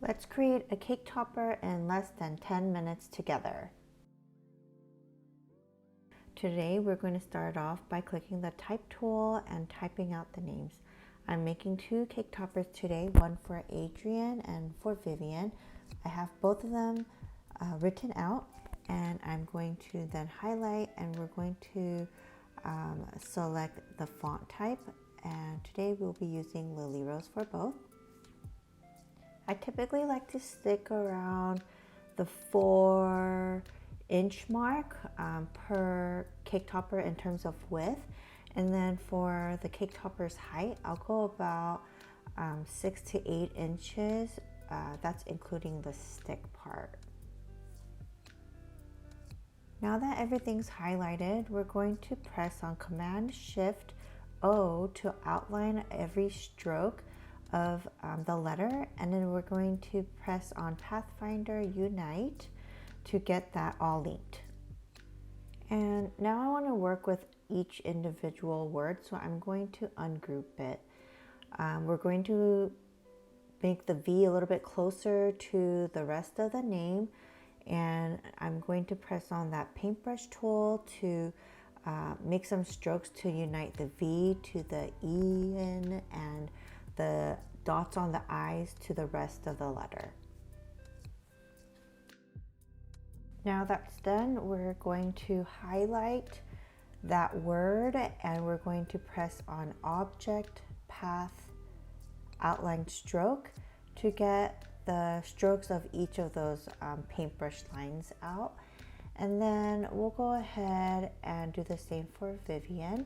Let's create a cake topper in less than 10 minutes together. Today we're going to start off by clicking the type tool and typing out the names. I'm making two cake toppers today, one for Adrian and for Vivian. I have both of them written out, and I'm going to then highlight, and we're going to select the font type, and today we'll be using Lily Rose for both. I typically like to stick around the 4-inch mark per cake topper in terms of width, and then for the cake topper's height, I'll go about 6 to 8 inches. That's including the stick part. Now that everything's highlighted, we're going to press on Command-Shift-O to outline every stroke of the letter, and then we're going to press on Pathfinder Unite to get that all linked. And now I want to work with each individual word, so I'm going to ungroup it. We're going to make the V a little bit closer to the rest of the name, and I'm going to press on that paintbrush tool to make some strokes to unite the V to the E and the dots on the eyes to the rest of the letter. Now that's done, we're going to highlight that word, and we're going to press on Object, Path, Outline Stroke to get the strokes of each of those paintbrush lines out. And then we'll go ahead and do the same for Vivian.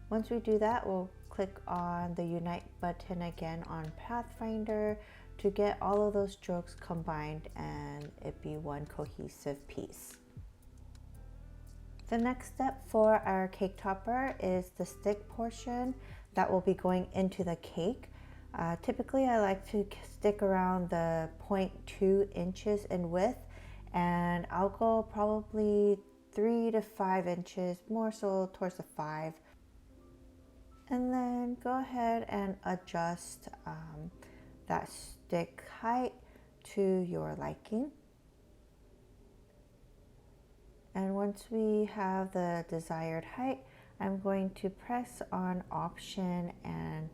Once we do that, we'll click on the Unite button again on Pathfinder to get all of those strokes combined and it be one cohesive piece. The next step for our cake topper is the stick portion that will be going into the cake. Typically I like to stick around the 0.2 inches in width, and I'll go probably 3 to 5 inches, more so towards the 5. And then go ahead and adjust that stick height to your liking. And once we have the desired height, I'm going to press on Option and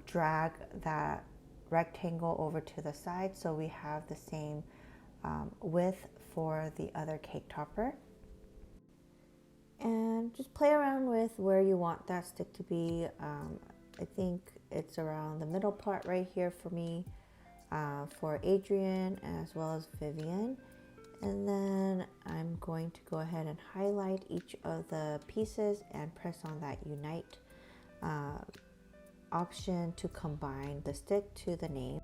drag that rectangle over to the side so we have the same width for the other cake topper. And just play around with where you want that stick to be. I think it's around the middle part right here for me, for Adrian as well as Vivian. And then I'm going to go ahead and highlight each of the pieces and press on that Unite option to combine the stick to the name.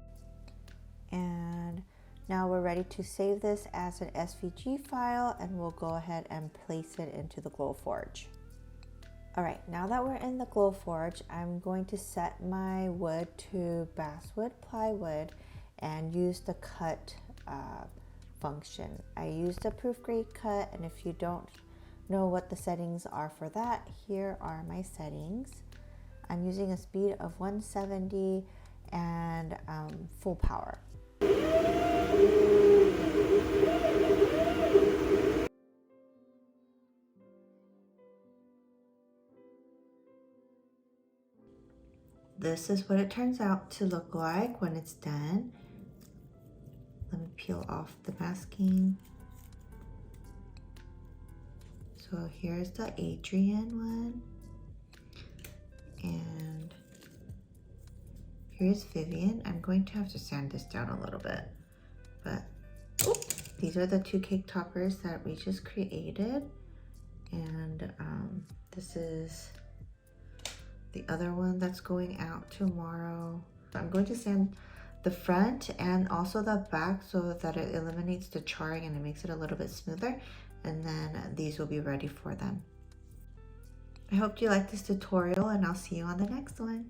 And now we're ready to save this as an SVG file, and we'll go ahead and place it into the Glowforge. Alright, now that we're in the Glowforge, I'm going to set my wood to basswood plywood and use the cut function. I used a proof grade cut, and if you don't know what the settings are for that, here are my settings. I'm using a speed of 170 and full power. This is what it turns out to look like when it's done. Let me peel off the masking. So here's the Adrian one. And here's Vivian. I'm going to have to sand this down a little bit. But these are the two cake toppers that we just created. And this is the other one that's going out tomorrow. I'm going to sand the front and also the back so that it eliminates the charring and it makes it a little bit smoother, and then these will be ready for them. I hope you liked this tutorial, and I'll see you on the next one.